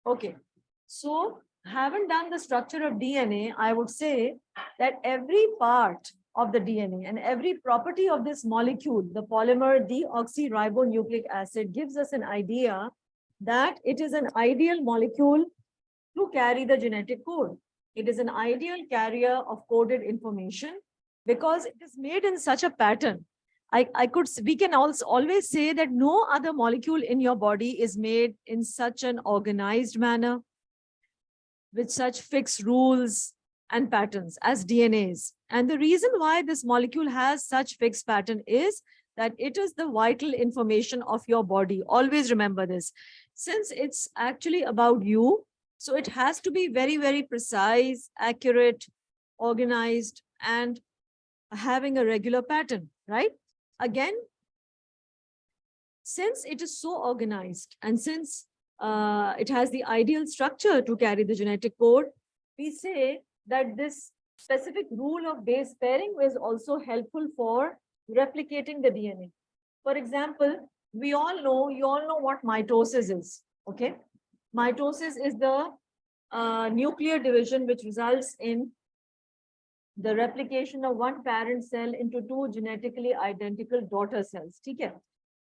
Okay. So having done the structure of DNA, I would say that every part of the DNA and every property of this molecule, the polymer deoxyribonucleic acid, gives us an idea that it is an ideal molecule to carry the genetic code. It is an ideal carrier of coded information because it is made in such a pattern. We can also always say that no other molecule in your body is made in such an organized manner with such fixed rules and patterns as DNA is. And the reason why this molecule has such fixed pattern is that it is the vital information of your body. Always remember this. Since it's actually about you, so it has to be very, very precise, accurate, organized, and having a regular pattern, right? Again, since it is so organized and since it has the ideal structure to carry the genetic code, we say that this specific rule of base pairing is also helpful for replicating the DNA. For example, you all know what mitosis is, okay? Mitosis is the nuclear division which results in the replication of one parent cell into two genetically identical daughter cells, ठीक है?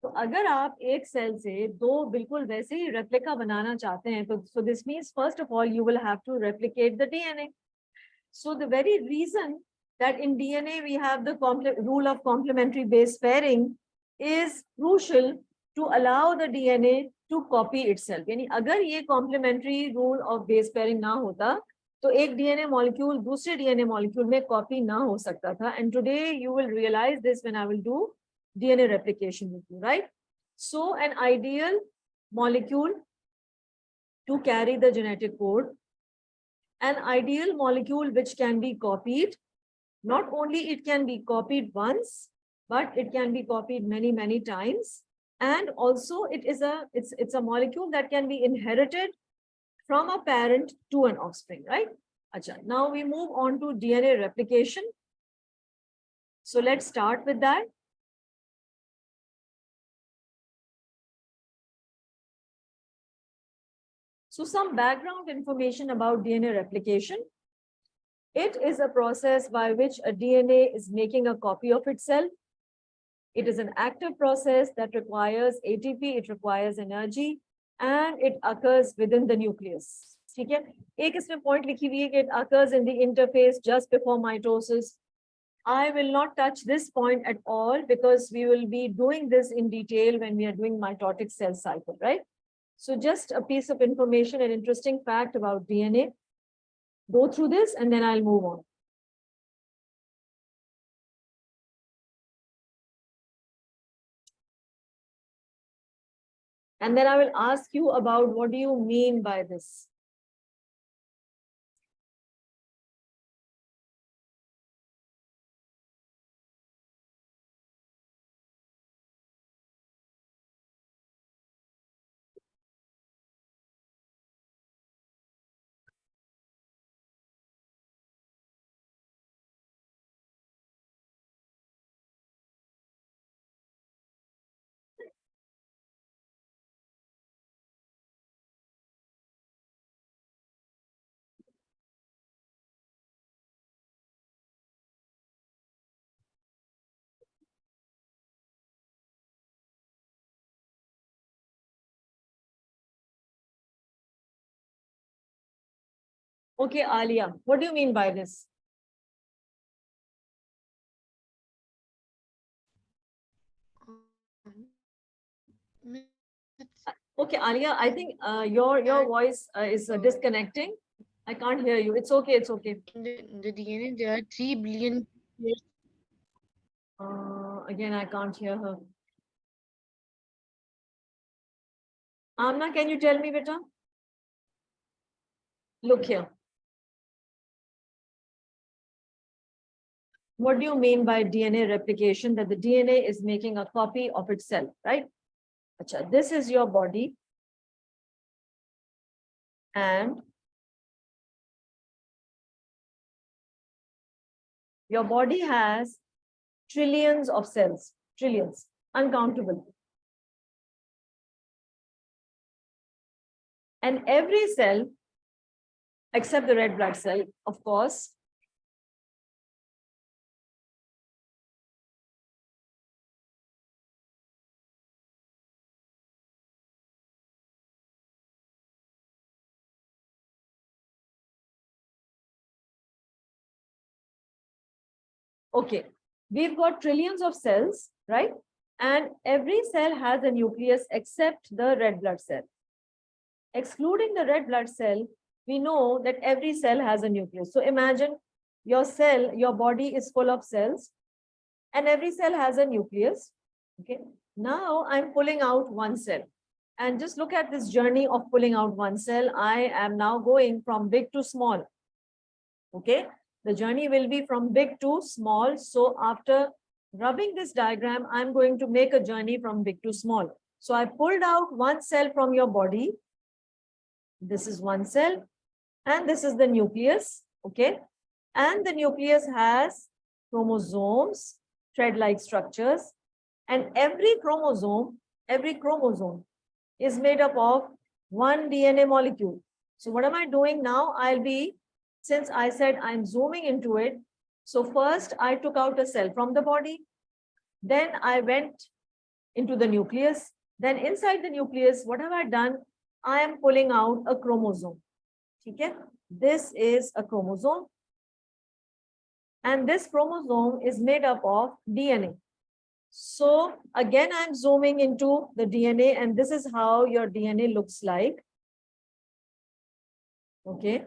तो अगर आप एक cell से दो बिल्कुल वैसे ही रेप्लिका बनाना चाहते हैं तो so this means first of all you will have to replicate the DNA. So the very reason that in DNA we have the rule of complementary base pairing is crucial to allow the DNA to copy itself. यानी अगर ये complementary rule of base pairing ना होता तो एक DNA molecule दूसरे DNA molecule में copy ना हो सकता था. And today you will realize this when I will do DNA replication with you, right? So an ideal molecule to carry the genetic code, an ideal molecule which can be copied, not only it can be copied once, but it can be copied many, many times. And also it's a molecule that can be inherited from a parent to an offspring, right? Achha, now we move on to DNA replication. So let's start with that. So some background information about DNA replication. It is a process by which a DNA is making a copy of itself. It is an active process that requires ATP, it requires energy, and it occurs within the nucleus. ठीक है? एक इसमें point लिखी हुई है कि it occurs in the interface just before mitosis. I will not touch this point at all because we will be doing this in detail when we are doing mitotic cell cycle, right? So just a piece of information, an interesting fact about DNA. Go through this and then I'll move on. And then I will ask you about what do you mean by this? Okay, Alia, what do you mean by this? Okay, Alia, I think your voice is disconnecting. I can't hear you. It's okay, it's okay. The DNA, there are 3 billion years. Again, I can't hear her. Amna, can you tell me, beta? Look here. What do you mean by DNA replication? That the DNA is making a copy of itself, right? Achha, this is your body. And your body has trillions of cells, trillions, uncountable. And every cell, except the red blood cell, of course, okay, we've got trillions of cells, right? And every cell has a nucleus except the red blood cell. Excluding the red blood cell, we know that every cell has a nucleus. So imagine your cell, your body is full of cells, and every cell has a nucleus. Okay. Now I'm pulling out one cell. And just look at this journey of pulling out one cell. I am now going from big to small. Okay. The journey will be from big to small. So after rubbing this diagram, I'm going to make a journey from big to small. So I pulled out one cell from your body. This is one cell, and this is the nucleus. Okay. And the nucleus has chromosomes, thread-like structures, and every chromosome is made up of one DNA molecule. So what am I doing now? Since I said I'm zooming into it, so first I took out a cell from the body, then I went into the nucleus, then inside the nucleus, what have I done? I am pulling out a chromosome. Okay? This is a chromosome. And this chromosome is made up of DNA. So again, I'm zooming into the DNA, and this is how your DNA looks like. Okay.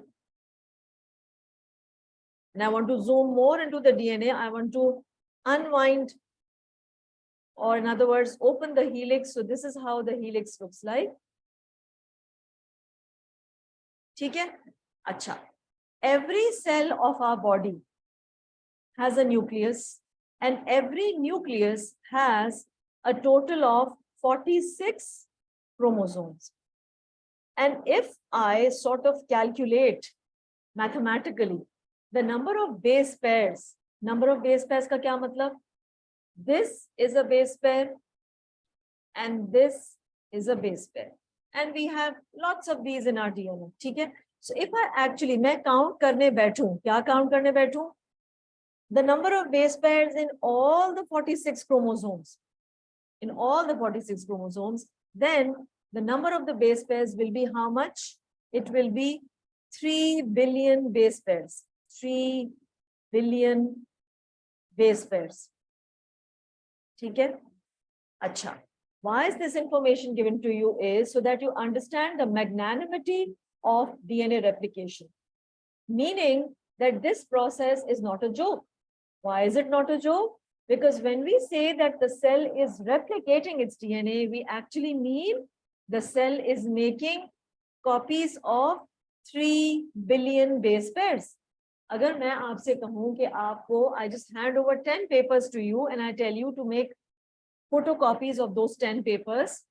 And I want to zoom more into the DNA. I want to unwind, or in other words, open the helix. So this is how the helix looks like. Okay? Acha. Every cell of our body has a nucleus, and every nucleus has a total of 46 chromosomes. And if I sort of calculate mathematically the number of base pairs ka kya matlab? This is a base pair, and this is a base pair. And we have lots of these in our DNA. Okay? So if I actually, मैं count करने बैठूं, क्या count करने बैठूं? The number of base pairs in all the 46 chromosomes, then the number of the base pairs will be how much? It will be 3 billion base pairs. 3 billion base pairs. Okay? Acha. Why is this information given to you is so that you understand the magnanimity of DNA replication. Meaning that this process is not a joke. Why is it not a joke? Because when we say that the cell is replicating its DNA, we actually mean the cell is making copies of 3 billion base pairs. Agar main aapse kahun ki aapko, I just hand over 10 papers to you and I tell you to make photocopies of those 10 papers.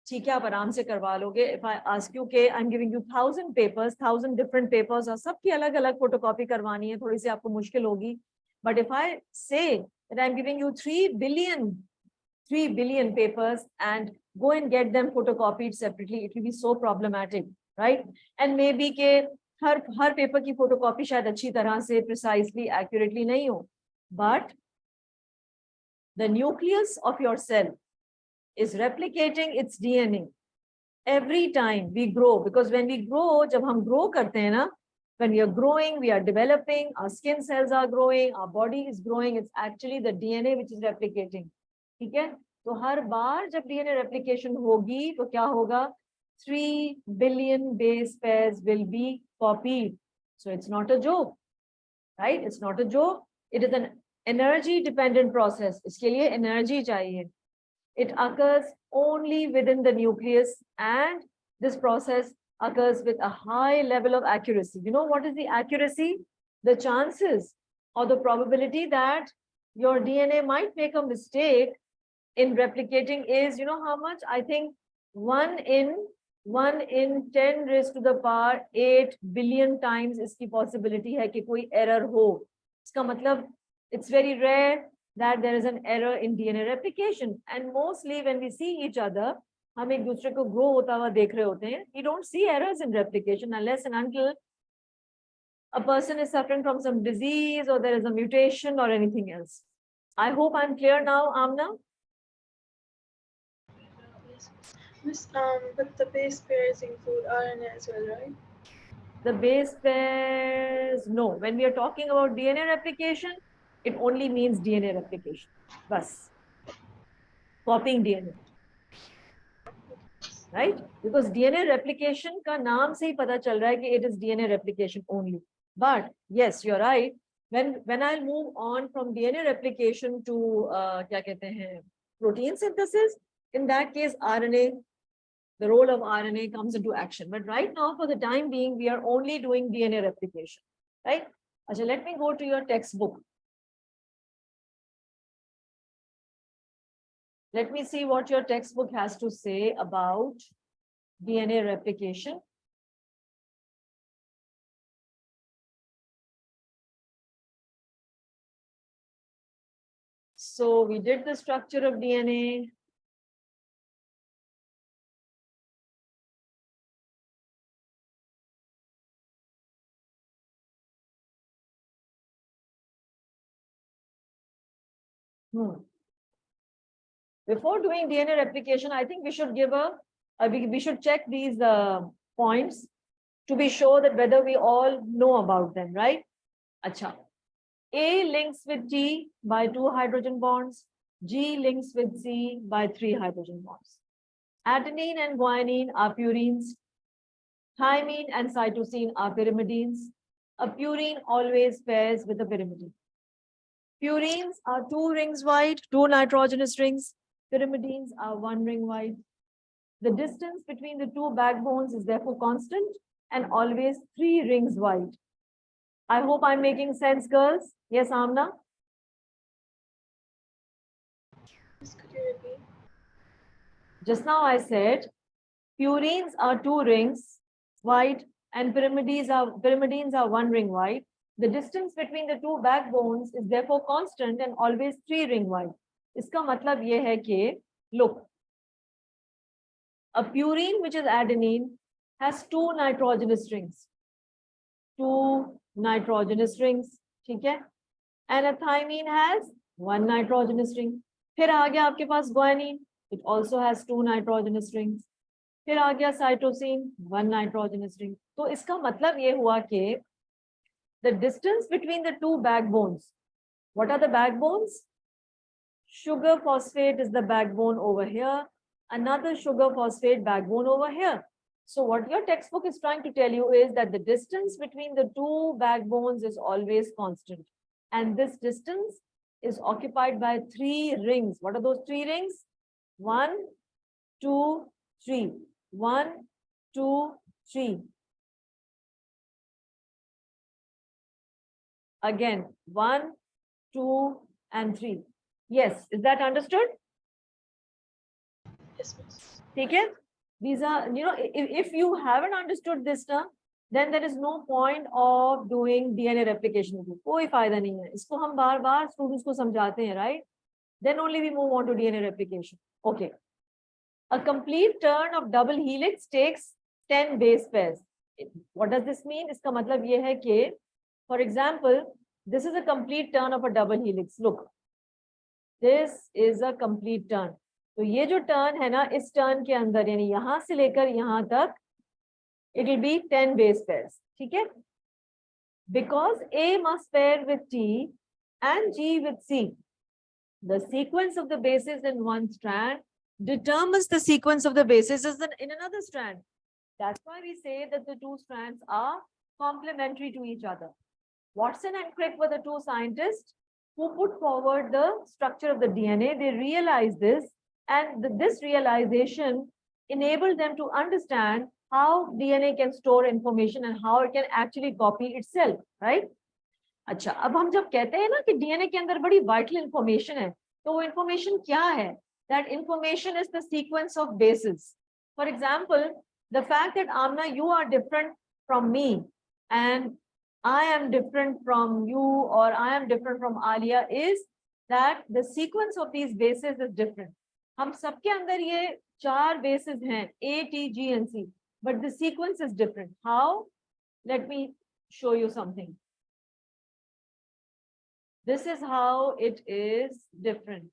ठीक है, आप आराम से करवा लोगे. If I ask you कि I'm giving you 1,000 papers, 1,000 different papers, और सबकी अलग-अलग photocopy करवानी है, थोड़ी सी आपको मुश्किल होगी. But if I say that I'm giving you 3 billion papers and go and get them photocopied separately, it will be so problematic, right? And maybe के हर paper की photocopy शायद अच्छी तरह से precisely, accurately नहीं हो. But the nucleus of your cell is replicating its DNA every time we grow. Because when we grow, जब हम grow करते हैं ना, when we are growing, we are developing, our skin cells are growing, our body is growing, it's actually the DNA which is replicating. ठीक है? तो हर बार जब DNA replication होगी, तो क्या होगा? 3 billion base pairs will be copied. So it's not a joke, right? It's not a joke. It is an energy dependent process. इसके लिए energy चाहिए. It occurs only within the nucleus, and this process occurs with a high level of accuracy. You know what is the accuracy? The chances or the probability that your DNA might make a mistake in replicating is, you know how much? I think 1 in 10 raised to the power 8 billion times इसकी possibility है कि कोई error हो. इसका मतलब it's very rare that there is an error in DNA replication. And mostly when we see each other, हम एक दूसरे को ग्रो होता हुआ देख रहे होते हैं. We don't see errors in replication unless and until a person is suffering from some disease or there is a mutation or anything else. I hope I'm clear now, Amna. Yes. Miss, but the base pairs include RNA as well, right? The base pairs, no. When we are talking about DNA replication, it only means DNA replication. Bas. Copying DNA. Right? Because DNA replication का नाम से ही पता चल रहा है कि it is DNA replication only. But yes, you're right. When I'll move on from DNA replication to क्या कहते हैं protein synthesis, in that case RNA, the role of RNA comes into action. But right now, for the time being, we are only doing DNA replication. Right? Achha, let me go to your textbook. Let me see what your textbook has to say about DNA replication. So we did the structure of DNA. Before doing DNA replication, I think we should give we should check these points to be sure that whether we all know about them, right? Acha. A links with T by 2 hydrogen bonds. G links with C by 3 hydrogen bonds. Adenine and guanine are purines. Thymine and cytosine are pyrimidines. A purine always pairs with a pyrimidine. Purines are 2 rings wide, 2 nitrogenous rings. Pyrimidines are 1 ring wide. The distance between the 2 backbones is therefore constant and always 3 rings wide. I hope I'm making sense, girls. Yes, Amna? Yes, could you repeat? Just now I said purines are 2 rings wide and pyrimidines are 1 ring wide. The distance between the 2 backbones is therefore constant and always 3 ring wide. इसका मतलब ये है कि look, a purine which is adenine has 2 nitrogenous rings. 2 nitrogenous rings, ठीक है? And a thymine has 1 nitrogenous ring. फिर आ गया आपके पास guanine, it also has 2 nitrogenous rings. फिर आ गया cytosine, 1 nitrogenous ring. तो इसका मतलब ये हुआ कि the distance between the 2 backbones, what are the backbones? Sugar phosphate is the backbone over here, another sugar phosphate backbone over here. So what your textbook is trying to tell you is that the distance between the 2 backbones is always constant. And this distance is occupied by 3 rings. What are those 3 rings? 1, 2, 3. 1, 2, 3. Again, 1, 2, and 3. Yes, is that understood? Yes, miss. Okay? These are, if you haven't understood this now, then there is no point of doing DNA replication. कोई फायदा नहीं है. इसको हम बार-बार students को समझाते हैं, right? Then only we move on to DNA replication. Okay. A complete turn of double helix takes 10 base pairs. What does this mean? इसका मतलब ये है कि, for example, this is a complete turn of a double helix. Look, this is a complete turn. तो ये जो turn है ना, इस turn के अंदर यानी यहाँ से लेकर यहाँ तक, it will be 10 base pairs. ठीक है? Because A must pair with T and G with C, the sequence of the bases in one strand determines the sequence of the bases in another strand. That's why we say that the 2 strands are complementary to each other. Watson and Crick were the 2 scientists who put forward the structure of the DNA. They realized this, and this realization enabled them to understand how DNA can store information and how it can actually copy itself, right? अच्छा, अब हम जब कहते हैं ना कि DNA के अंदर बड़ी vital information है, तो वो information क्या है? That information is the sequence of bases. For example, the fact that Amna, you are different from me, and I am different from you, or I am different from Alia, is that the sequence of these bases is different. हम सबके अंदर ये 4 bases हैं A, T, G and C, but the sequence is different. How? Let me show you something. This is how it is different.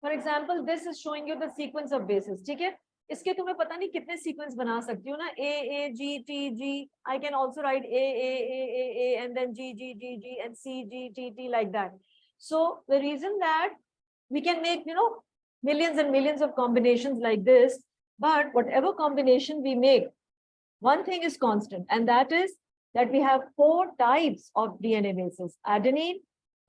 For example, this is showing you the sequence of bases. ठीक है? इसके तुम्हें पता नहीं कितने sequence बना सकती हो ना? A, G, T, G. I can also write A, and then G, G, and C, G, T, like that. So the reason that we can make, millions and millions of combinations like this, but whatever combination we make, one thing is constant, and that is that we have 4 types of DNA bases: adenine,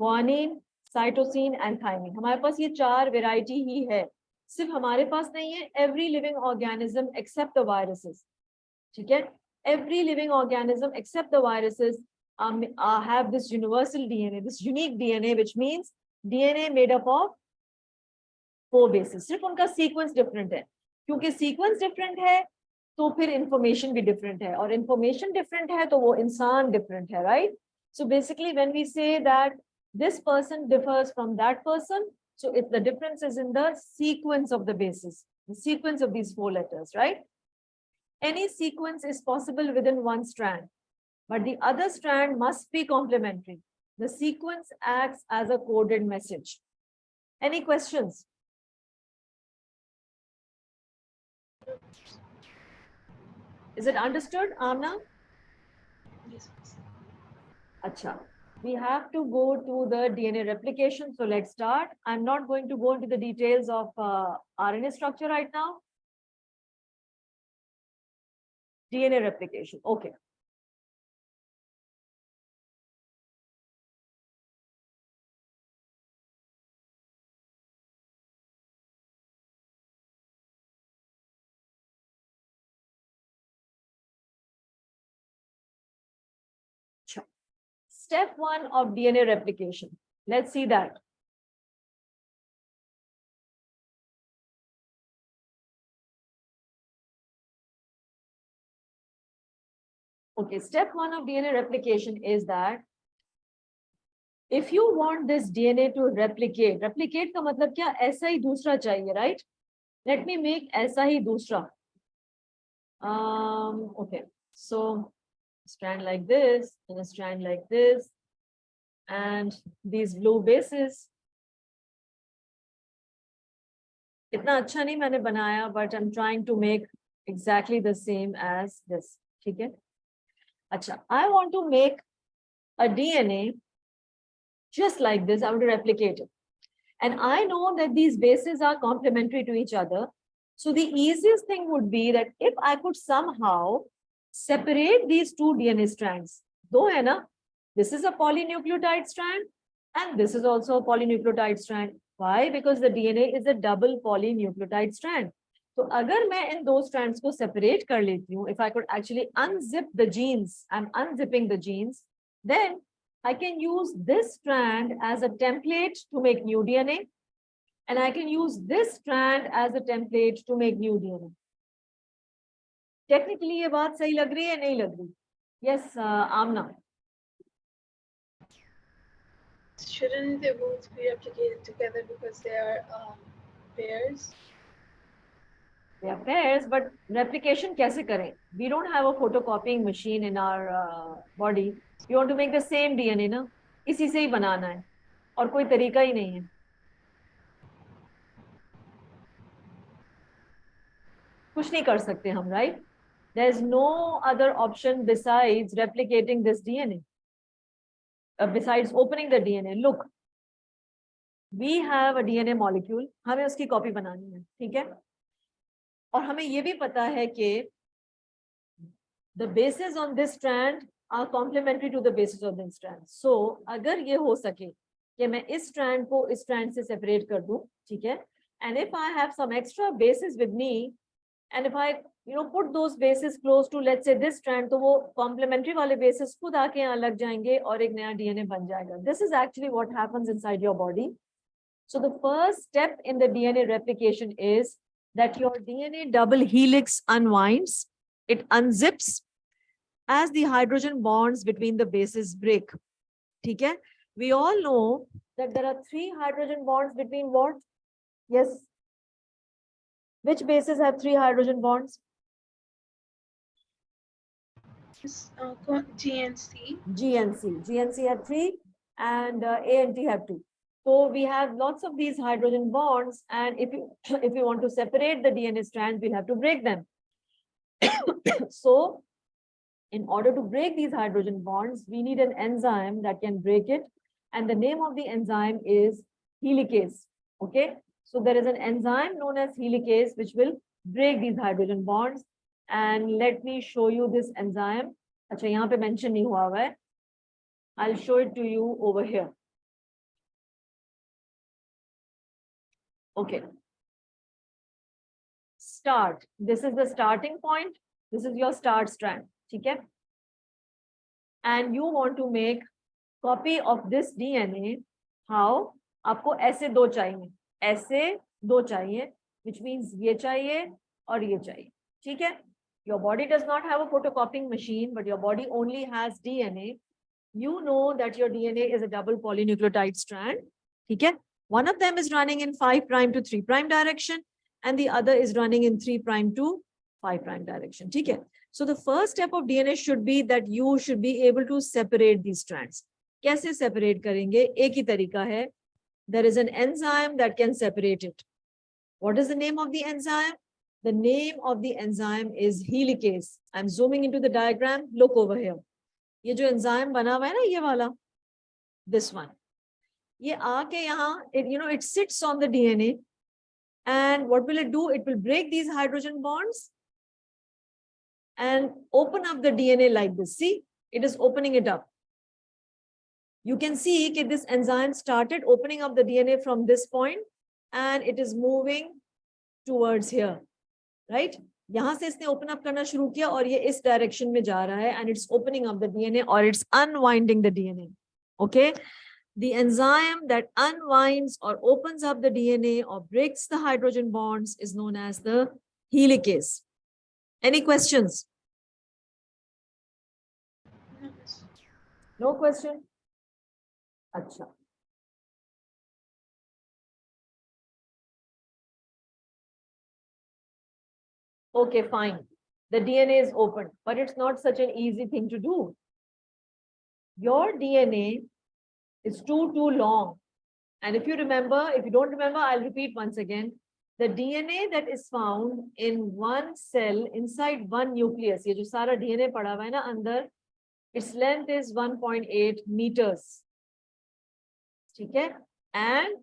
guanine, cytosine and thymine. हमारे पास ये 4 variety ही है. सिर्फ हमारे पास नहीं है, every living organism except the viruses. ठीक है? Every living organism except the viruses have this universal DNA, this unique DNA, which means DNA made up of 4 bases. सिर्फ उनका sequence different है. क्योंकि sequence different है, तो फिर information भी different है, और information different है, तो वो इंसान different है, right? So basically, when we say that this person differs from that person, so if the difference is in the sequence of the bases, the sequence of these 4 letters, right? Any sequence is possible within one strand, but the other strand must be complementary. The sequence acts as a coded message. Any questions? Is it understood, Amna? Yes, miss. Acha. We have to go to the DNA replication. So let's start. I'm not going to go into the details of RNA structure right now. DNA replication. Okay. Step 1 of DNA replication. Let's see that. Okay, step 1 of DNA replication is that if you want this DNA to replicate का मतलब क्या? ऐसा ही दूसरा चाहिए, right? Let me make ऐसा ही दूसरा. Okay, so strand like this and a strand like this, and these blue bases. इतना अच्छा नहीं मैंने बनाया, but I'm trying to make exactly the same as this. ठीक है? अच्छा, I want to make a DNA just like this. I want to replicate it, and I know that these bases are complementary to each other. So the easiest thing would be that if I could somehow separate these 2 DNA strands. दो है ना? This is a polynucleotide strand and this is also a polynucleotide strand. Why? Because the DNA is a double polynucleotide strand. तो अगर मैं इन 2 strands को separate कर लेती हूँ, if I could actually unzip the genes, I'm unzipping the genes, then I can use this strand as a template to make new DNA, and I can use this strand as a template to make new DNA. Technically, ये बात सही लग रही है नहीं लग रही? Yes, Amna. Shouldn't they both be replicated together because they are pairs? They are pairs, but replication कैसे करें? We don't have a photocopying machine in our body. We want to make the same DNA ना? इसी से ही बनाना है, और कोई तरीका ही नहीं है. कुछ नहीं कर सकते हम, right? There's no other option besides replicating this DNA. Besides opening the DNA. Look, we have a DNA molecule. हमें उसकी कॉपी बनानी है, ठीक है? और हमें ये भी पता है कि the bases on this strand are complementary to the bases on this strand. So अगर ये हो सके कि मैं इस strand को इस strand से separate कर दूं, ठीक है? And if I have some extra bases with me, and if I put those bases close to, let's say, this strand, तो वो complementary वाले bases खुद आके यहाँ लग जाएंगे और एक नया DNA बन जाएगा. This is actually what happens inside your body. So the first step in the DNA replication is that your DNA double helix unwinds, it unzips as the hydrogen bonds between the bases break. ठीक है? We all know that there are 3 hydrogen bonds between what? Yes. Which bases have 3 hydrogen bonds? G and C. G and C. G and C have 3 and A and T have 2. So we have lots of these hydrogen bonds, and if you if you want to separate the DNA strands, we'll have to break them. So in order to break these hydrogen bonds, we need an enzyme that can break it. And the name of the enzyme is helicase. Okay. So there is an enzyme known as helicase, which will break these hydrogen bonds. And let me show you this enzyme. Achha, yahan pe mention nahi hua hai. I'll show it to you over here. Okay. Start. This is the starting point. This is your start strand. Okay. And you want to make copy of this DNA. How? आपको ऐसे दो चाहिए, ऐसे दो चाहिए, which means ये चाहिए और ये चाहिए. ठीक है? Your body does not have a photocopying machine, but your body only has DNA. You know that your DNA is a double polynucleotide strand. ठीक है? One of them is running in 5' to 3' direction, and the other is running in 3' to 5' direction. ठीक है? So the first step of DNA should be that you should be able to separate these strands. कैसे separate करेंगे? एक ही तरीका है. There is an enzyme that can separate it. What is the name of the enzyme? The name of the enzyme is helicase. I'm zooming into the diagram. Look over here. ये जो enzyme बना हुआ है ना, ये वाला, this one. ये आके यहाँ, it sits on the DNA, and what will it do? It will break these hydrogen bonds and open up the DNA like this. See, it is opening it up. You can see that this enzyme started opening up the DNA from this point, and it is moving towards here, right? यहाँ से इसने open up करना शुरू किया और ये इस direction में जा रहा है, and it's opening up the DNA, or it's unwinding the DNA. Okay? The enzyme that unwinds or opens up the DNA or breaks the hydrogen bonds is known as the helicase. Any questions? No question? Acha. Okay, fine. The DNA is open, but it's not such an easy thing to do. Your DNA is too long. And if you don't remember, I'll repeat once again. The DNA that is found in one cell inside one nucleus, ये जो सारा DNA पड़ा हुआ है ना अंदर, its length is 1.8 meters. ठीक है? And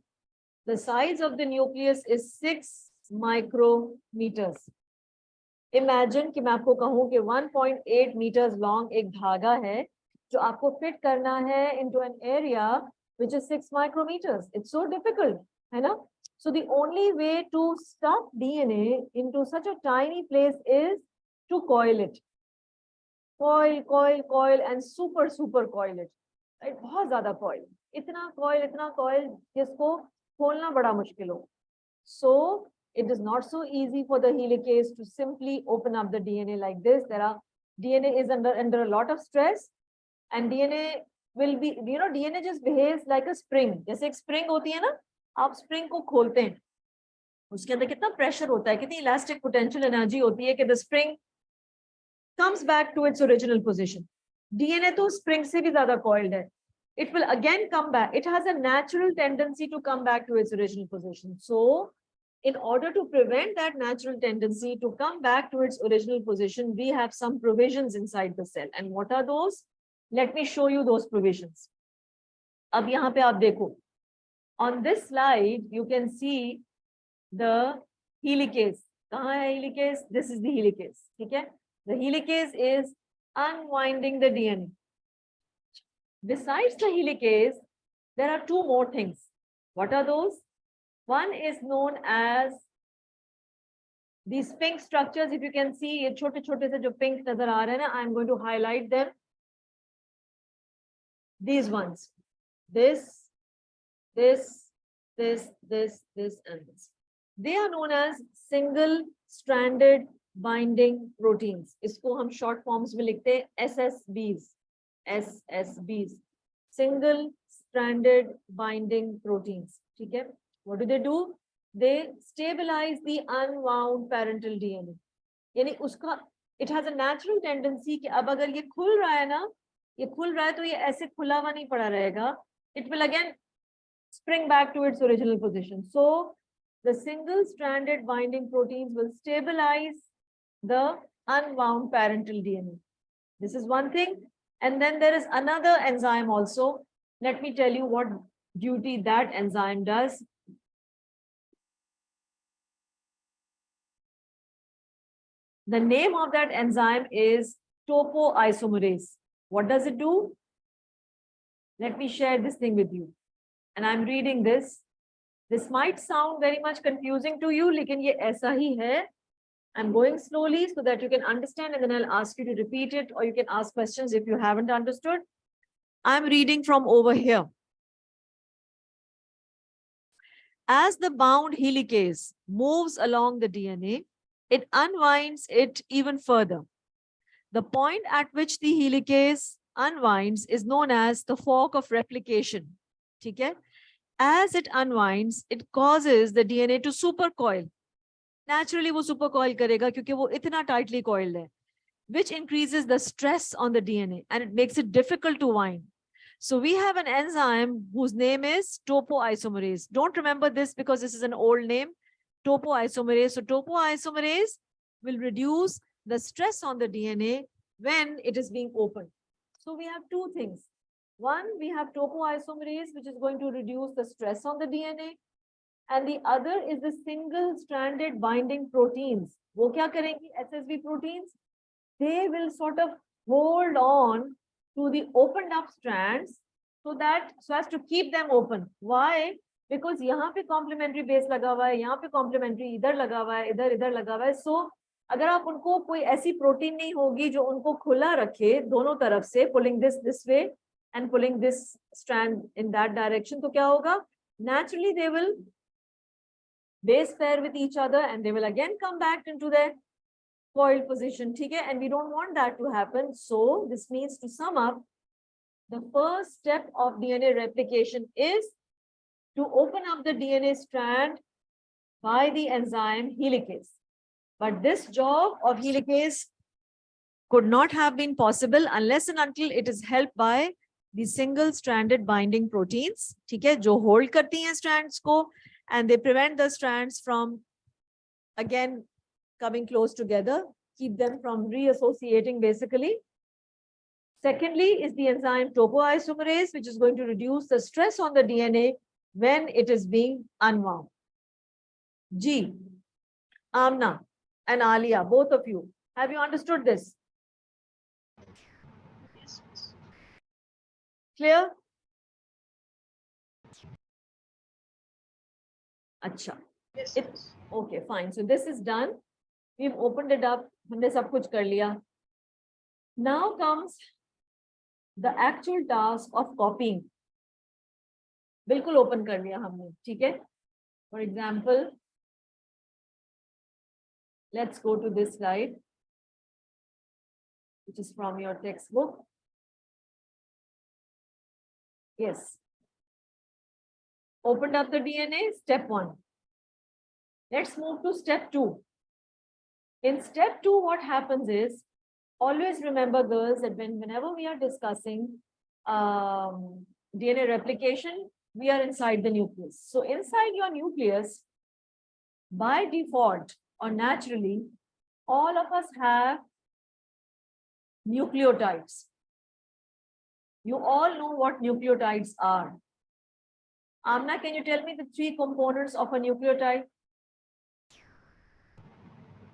the size of the nucleus is 6 micrometers. Imagine कि मैं आपको कहूँ कि 1.8 meters long एक धागा है जो आपको fit करना है into an area which is 6 micrometers. It's so difficult, है ना? So the only way to stuff DNA into such a tiny place is to coil it. Coil, and super coil it. Right? बहुत ज़्यादा coil. इतना coil जिसको खोलना बड़ा मुश्किल हो. So it is not so easy for the helicase to simply open up the DNA like this. DNA is under a lot of stress, and DNA will be, DNA just behaves like a spring. जैसे एक spring होती है ना, आप spring को खोलते हैं, उसके अंदर कितना pressure होता है, कितनी elastic potential energy होती है कि the spring comes back to its original position. DNA तो spring से भी ज़्यादा coiled है. It will again come back. It has a natural tendency to come back to its original position. So, in order to prevent that natural tendency to come back to its original position, we have some provisions inside the cell. And what are those? Let me show you those provisions. अब यहाँ पे आप देखो. On this slide, you can see the helicase. कहाँ है helicase? This is the helicase. ठीक है? The helicase is unwinding the DNA. Besides the helicase, there are two more things. What are those? One is known as these pink structures. If you can see, ये छोटे-छोटे से जो pink नजर आ रहे हैं ना, I'm going to highlight them. These ones. This, and this. They are known as single-stranded binding proteins. इसको हम short forms में लिखते हैं SSBs. SSBs. Single stranded binding proteins. Okay? What do? They stabilize the unwound parental DNA. यानी उसका it has a natural tendency कि अब अगर ये खुल रहा है ना, ये खुल रहा है तो ये ऐसे खुला हुआ नहीं पड़ा रहेगा. It will again spring back to its original position. So the single stranded binding proteins will stabilize the unwound parental DNA. This is one thing. And then there is another enzyme also. Let me tell you what duty that enzyme does. The name of that enzyme is topoisomerase. What does it do? Let me share this thing with you. And I'm reading this. This might sound very much confusing to you, लेकिन ये ऐसा ही है. I'm going slowly so that you can understand, and then I'll ask you to repeat it, or you can ask questions if you haven't understood. I'm reading from over here. As the bound helicase moves along the DNA, it unwinds it even further. The point at which the helicase unwinds is known as the fork of replication. Okay? As it unwinds, it causes the DNA to supercoil. Naturally, वो supercoil करेगा क्योंकि वो इतना tightly coiled है, which increases the stress on the DNA and it makes it difficult to wind. So we have an enzyme whose name is topoisomerase. Don't remember this because this is an old name, topoisomerase. So topoisomerase will reduce the stress on the DNA when it is being opened. So we have two things. One, we have topoisomerase, which is going to reduce the stress on the DNA. And the other is the single stranded binding proteins. वो क्या करेंगी? SSB proteins, they will sort of hold on to the opened up strands so as to keep them open. Why? Because यहाँ पे complementary base लगा हुआ है, यहाँ पे complementary इधर लगा हुआ है, इधर लगा हुआ है. So अगर आप उनको कोई ऐसी प्रोटीन नहीं होगी जो उनको खुला रखे दोनों तरफ से, pulling this way and pulling this strand in that direction, तो क्या होगा? Naturally they will base pair with each other and they will again come back into their coiled position. Okay? And we don't want that to happen. So this means, to sum up, the first step of DNA replication is to open up the DNA strand by the enzyme helicase. But this job of helicase could not have been possible unless and until it is helped by the single stranded binding proteins, ठीक है, जो hold करती हैं strands को, and they prevent the strands from again coming close together, keep them from reassociating basically. Secondly is the enzyme topoisomerase, which is going to reduce the stress on the DNA when it is being unwound. G, Amna and Alia, both of you, have you understood this? Yes, miss. Clear? Acha. Yes, miss. Okay, fine. So this is done. We've opened it up. हमने सब कुछ कर लिया. Now comes the actual task of copying. बिल्कुल open कर लिया हमने, ठीक है? For example, let's go to this slide, which is from your textbook. Yes. Opened up the DNA, step 1. Let's move to step 2. In step 2, what happens is, always remember, girls, that whenever we are discussing DNA replication, we are inside the nucleus. So inside your nucleus, by default or naturally, all of us have nucleotides. You all know what nucleotides are. Amna, can you tell me the 3 components of a nucleotide?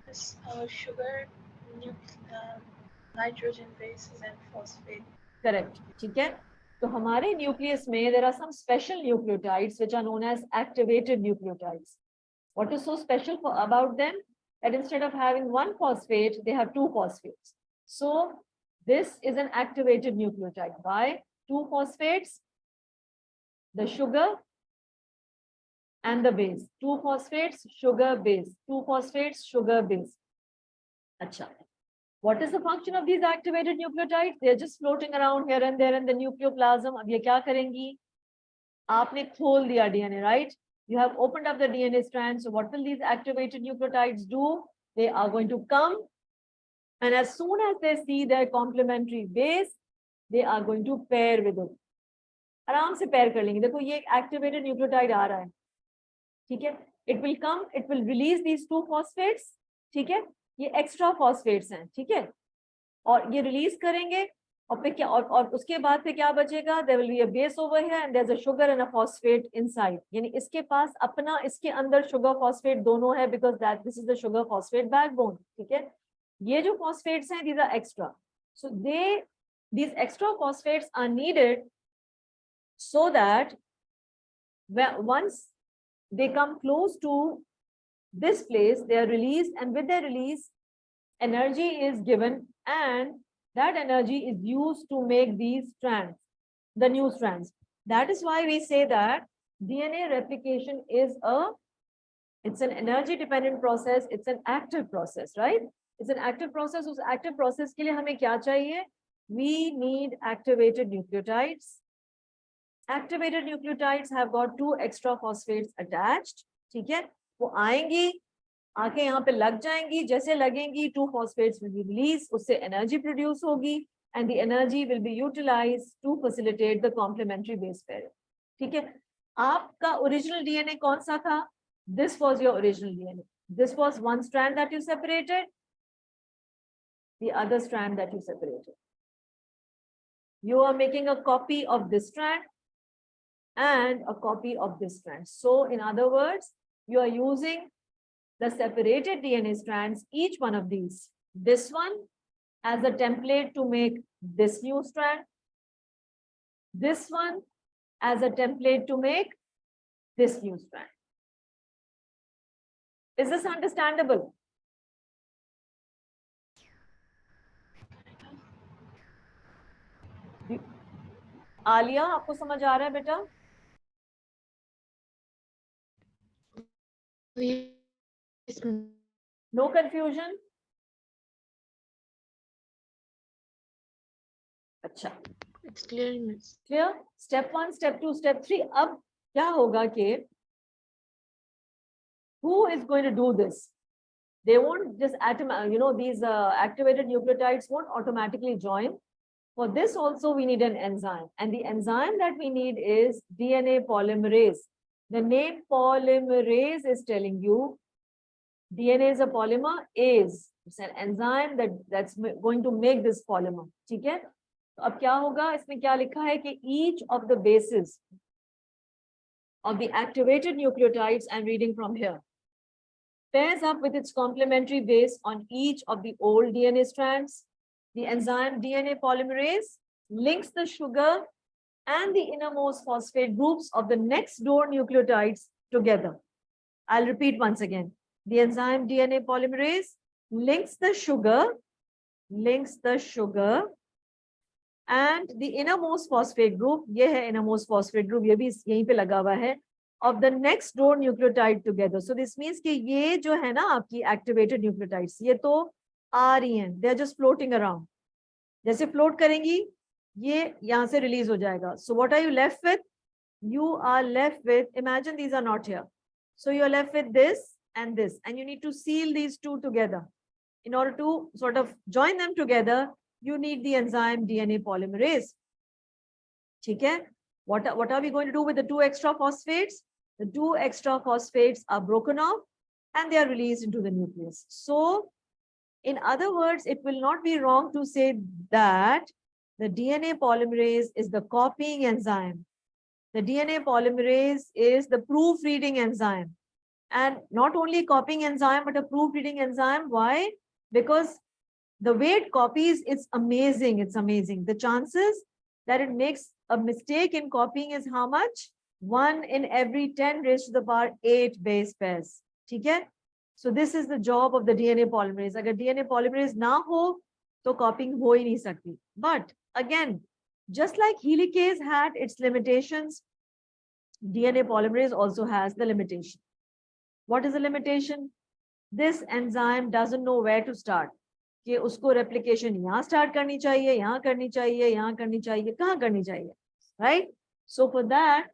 Yes, sugar, nitrogen bases, and phosphate. Correct. ठीक है? तो हमारे nucleus में there are some special nucleotides which are known as activated nucleotides. What is so special about them? That instead of having 1 phosphate, they have 2 phosphates. So this is an activated nucleotide. Why? 2 phosphates, the sugar and the base. 2 phosphates, sugar, base. 2 phosphates, sugar, base. Acha. What is the function of these activated nucleotides? They are just floating around here and there in the nucleoplasm. अब ये क्या करेंगी? आपने खोल दिया DNA, right? You have opened up the DNA strand. So what will these activated nucleotides do? They are going to come, and as soon as they see their complementary base, they are going to pair with it. आराम से pair कर लेंगे. देखो ये एक activated nucleotide आ रहा है, ठीक है? It will come, it will release these two phosphates, ठीक है? ये extra phosphates हैं, ठीक है? और ये release करेंगे और फिर क्या और उसके बाद फिर क्या बचेगा? There will be a base over here and there's a sugar and a phosphate inside. यानी इसके पास अपना इसके अंदर sugar phosphate दोनों है because that this is the sugar phosphate backbone, ठीक है? ये जो phosphates हैं, these are extra. So these extra phosphates are needed so that once they come close to this place, they are released, and with their release, energy is given, and that energy is used to make these strands, the new strands. That is why we say that DNA replication is it's an energy dependent process, it's an active process, right? It's an active process. उस active process के लिए हमें क्या चाहिए? We need activated nucleotides. Activated nucleotides have got two extra phosphates attached, ठीक है? वो आएंगी, आके यहाँ पे लग जाएंगी, जैसे लगेंगी two phosphates will be released, उससे energy produce होगी, and the energy will be utilized to facilitate the complementary base pairing, ठीक है? आपका original DNA कौन सा था? This was your original DNA. This was one strand that you separated, the other strand that you separated. You are making a copy of this strand and a copy of this strand. So in other words, you are using the separated DNA strands, each one of these, this one as a template to make this new strand, this one as a template to make this new strand. Is this understandable? Alia, आपको समझ आ रहा है बेटा? Yes, ma'am. No confusion? अच्छा, It's clear, miss. clear? Step 1, step 2, step 3. अब क्या होगा कि who is going to do this? They won't just these activated nucleotides won't automatically join. For this also we need an enzyme, and the enzyme that we need is DNA polymerase. The name polymerase is telling you DNA is a polymer, it's an enzyme that's going to make this polymer, ठीक है? तो अब क्या होगा? इसमें क्या लिखा है कि each of the bases of the activated nucleotides, I'm reading from here, pairs up with its complementary base on each of the old DNA strands. The enzyme DNA polymerase links the sugar and the innermost phosphate groups of the next door nucleotides together. I'll repeat once again. The enzyme DNA polymerase links the sugar and the innermost phosphate group, ये है innermost phosphate group, ये भी यहीं पे लगा हुआ है, of the next door nucleotide together. So this means कि ये जो है ना आपकी activated nucleotides, ये तो आ रही हैं, they are just floating around. जैसे float करेंगी, ये यहाँ से release हो जाएगा. So what are you left with? You are left with, imagine these are not here. So you are left with this and this, and you need to seal these two together. In order to sort of join them together, you need the enzyme DNA polymerase. ठीक है? What are we going to do with the two extra phosphates? The two extra phosphates are broken off and they are released into the nucleus. So, in other words, it will not be wrong to say that the DNA polymerase is the copying enzyme. The DNA polymerase is the proofreading enzyme. And not only copying enzyme, but a proofreading enzyme. Why? Because the way it copies, it's amazing. It's amazing. The chances that it makes a mistake in copying is how much? 1 in every 10 raised to the power 8 base pairs. Okay? So this is the job of the DNA polymerase. Agar DNA polymerase na ho, to copying ho hi nahi sakti. But again, just like helicase had its limitations, DNA polymerase also has the limitation. What is the limitation? This enzyme doesn't know where to start. कि उसको replication यहाँ start करनी चाहिए, यहाँ करनी चाहिए, यहाँ करनी चाहिए, कहाँ करनी चाहिए, right? So for that,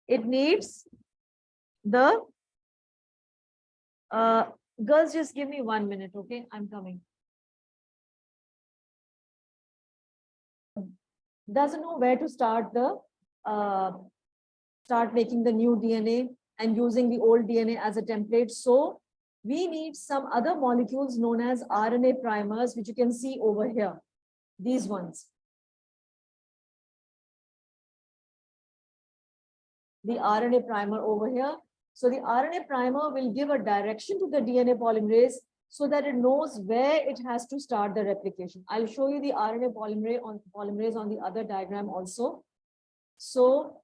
it needs the girls, just give me 1 minute, okay? I'm coming. Doesn't know where to start the start making the new DNA and using the old DNA as a template. So we need some other molecules known as RNA primers, which you can see over here. These ones. The RNA primer over here. So the RNA primer will give a direction to the DNA polymerase so that it knows where it has to start the replication. I'll show you the RNA polymerase on the other diagram also. So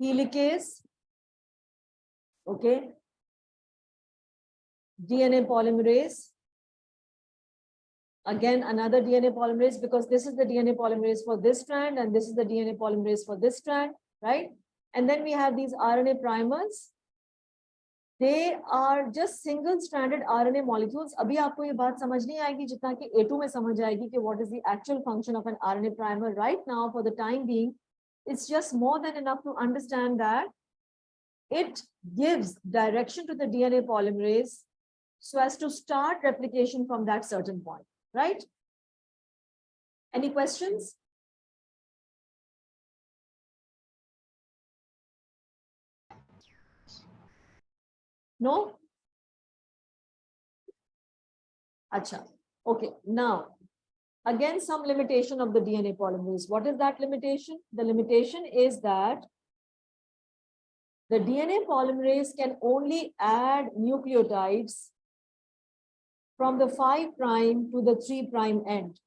helicase, okay, DNA polymerase, again another DNA polymerase, because this is the DNA polymerase for this strand and this is the DNA polymerase for this strand, right? And then we have these RNA primers. They are just single-stranded RNA molecules. अभी आपको ये बात समझ नहीं आएगी जितना कि A2 में समझ आएगी कि what is the actual function of an RNA primer. Right now, for the time being, it's just more than enough to understand that it gives direction to the DNA polymerase so as to start replication from that certain point, right? Any questions? No? Acha. Okay, now, again, some limitation of the DNA polymerase. What is that limitation? The limitation is that the DNA polymerase can only add nucleotides from the 5' to the 3' end.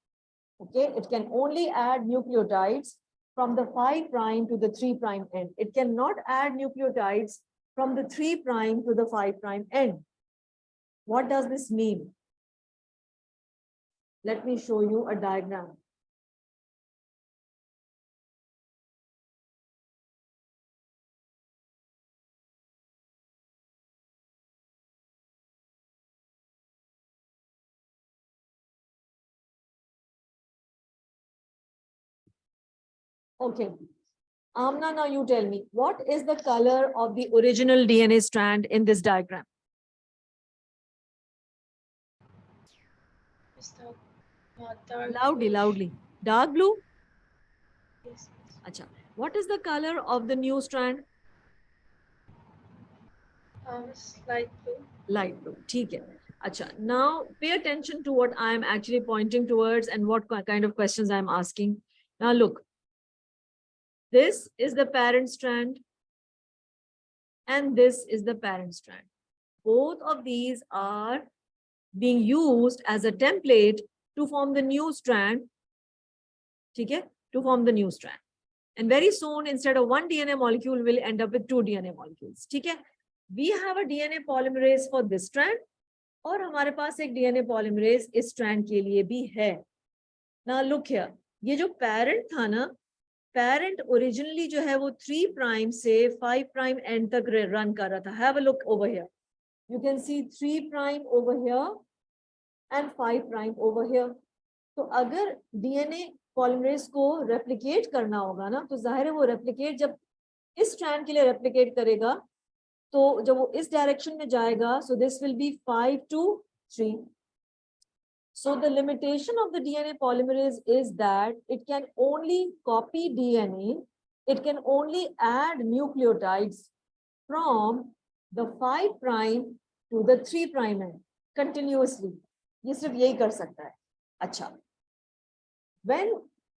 Okay, it can only add nucleotides from the 5' to the 3' end. It cannot add nucleotides from the 3' to the 5' end. What does this mean? Let me show you a diagram. Okay. Amna, now you tell me, what is the color of the original DNA strand in this diagram? Dark Loudly, bluish. loudly. Dark blue? Yes. Acha. What is the color of the new strand? Slight blue. Light blue. Okay. Acha. Now pay attention to what I am actually pointing towards and what kind of questions I am asking. Now look. This is the parent strand and this is the parent strand. Both of these are being used as a template to form the new strand. Okay? To form the new strand. And very soon, instead of one DNA molecule, we'll end up with 2 DNA molecules. Okay? We have a DNA polymerase for this strand और हमारे पास एक DNA polymerase इस strand के लिए भी है. Now look here. ये जो parent था ना, parent originally जो है वो 3' से 5' end तक run कर रहा था. Have a look over here. You can see 3' over here and 5' over here. तो अगर DNA polymerase को replicate करना होगा ना, तो जाहिर है वो replicate जब इस strand के लिए replicate करेगा, तो जब वो इस direction में जाएगा, so this will be 5 to 3. So the limitation of the DNA polymerase is that it can only copy DNA, it can only add nucleotides from the 5' to the 3' end continuously. ये सिर्फ यही कर सकता है. अच्छा. When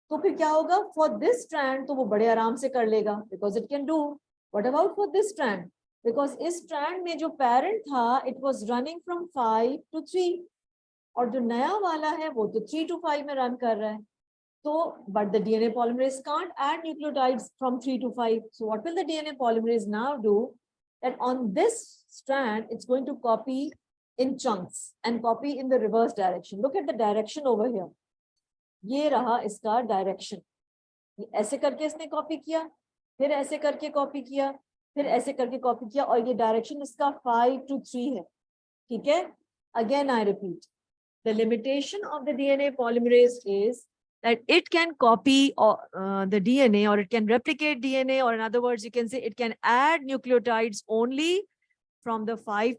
तो फिर क्या होगा? For this strand तो वो बड़े आराम से कर लेगा because it can do. What about for this strand? Because इस strand में जो parent था, it was running from 5 to 3. और जो नया वाला है वो तो 3 to 5 में रन कर रहा है. So, but the DNA polymerase can't add nucleotides from 3 to 5. So what will the DNA polymerase now do? That on this strand, it's going to copy in chunks and copy in the reverse direction. Look at the direction over here. ये रहा इसका direction. ऐसे करके इसने copy किया, फिर ऐसे करके कॉपी किया, फिर ऐसे करके कॉपी किया और ये डायरेक्शन इसका 5 to 3 है. ठीक है? Again I repeat. The limitation of the DNA polymerase is that it can copy the DNA, or it can replicate DNA, or in other words, you can say it can add nucleotides only from the 5'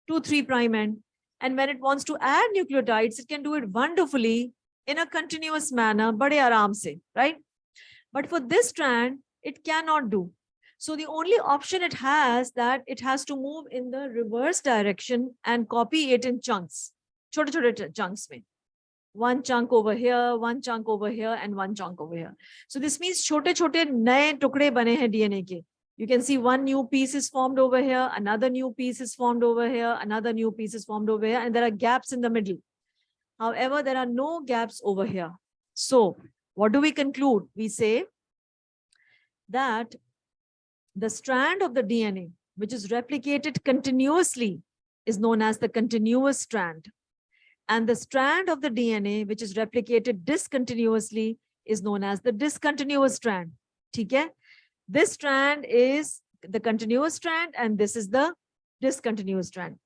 to 3' end. And when it wants to add nucleotides, it can do it wonderfully in a continuous manner, bade aaram se, right? But for this strand, it cannot do. So the only option it has, that it has to move in the reverse direction and copy it in chunks, chote chunks mein. One chunk over here, one chunk over here, and one chunk over here. So this means chote naye tukde bane hain DNA ke. You can see one new piece is formed over here, another new piece is formed over here, another new piece is formed over here, and there are gaps in the middle. However, there are no gaps over here. So what do we conclude? We say that the strand of the DNA, which is replicated continuously, is known as the continuous strand. And the strand of the DNA, which is replicated discontinuously, is known as the discontinuous strand. Okay? This strand is the continuous strand, and this is the discontinuous strand.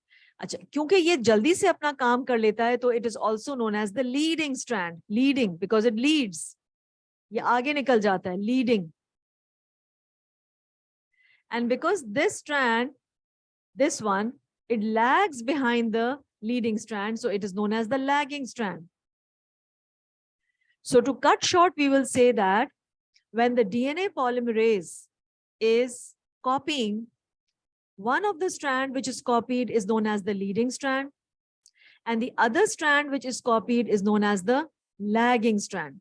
अच्छा, क्योंकि ये जल्दी से अपना काम कर लेता है, तो it is also known as the leading strand. Leading because it leads. ये आगे निकल जाता है, leading. And because this strand, this one, it lags behind the leading strand, so it is known as the lagging strand. So to cut short, we will say that when the DNA polymerase is copying, one of the strand which is copied is known as the leading strand, and the other strand which is copied is known as the lagging strand.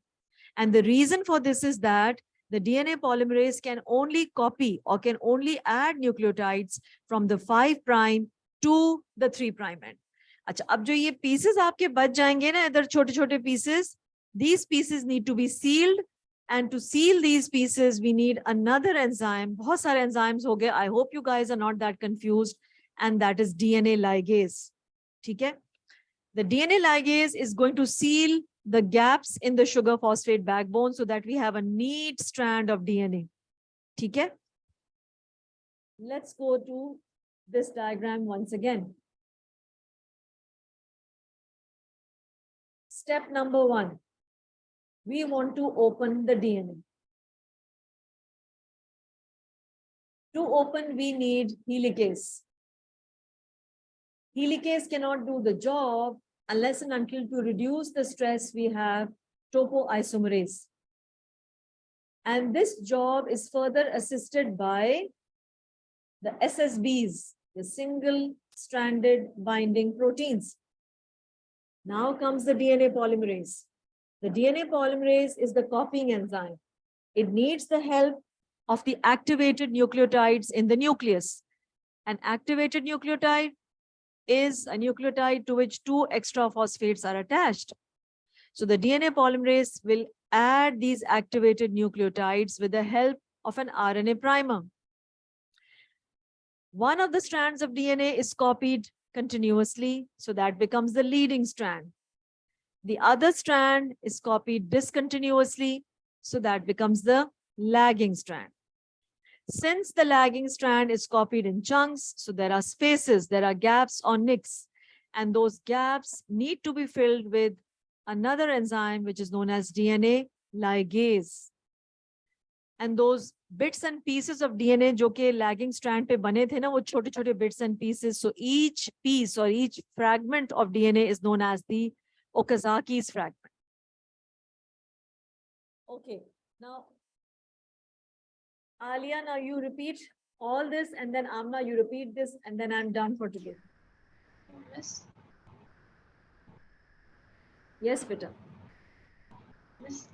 And the reason for this is that the DNA polymerase can only copy or can only add nucleotides from the 5' to the 3' end. अच्छा, अब जो ये pieces आपके बच जाएंगे ना, इधर छोटे-छोटे pieces, these pieces need to be sealed, and to seal these pieces, we need another enzyme. बहुत सारे enzymes हो गए. I hope you guys are not that confused, and that is DNA ligase. ठीक है? The DNA ligase is going to seal the gaps in the sugar phosphate backbone so that we have a neat strand of DNA. ठीक है? Let's go to this diagram once again. Step number 1. We want to open the DNA. To open, we need helicase. Helicase cannot do the job unless and until, to reduce the stress, we have topoisomerase. And this job is further assisted by the SSBs, the single-stranded binding proteins. Now comes the DNA polymerase. The DNA polymerase is the copying enzyme. It needs the help of the activated nucleotides in the nucleus. An activated nucleotide is a nucleotide to which 2 extra phosphates are attached. So the DNA polymerase will add these activated nucleotides with the help of an RNA primer. One of the strands of DNA is copied continuously, so that becomes the leading strand. The other strand is copied discontinuously, so that becomes the lagging strand. Since the lagging strand is copied in chunks, so there are spaces, there are gaps or nicks, and those gaps need to be filled with another enzyme which is known as DNA ligase. And those bits and pieces of DNA जो के lagging strand पे बने थे ना, वो छोटे-छोटे bits and pieces. So each piece or each fragment of DNA is known as the Okazaki's fragment. Okay, now Alia, now you repeat all this, and then Amna, you repeat this, and then I'm done for today. Miss, Yes, Peter. Miss,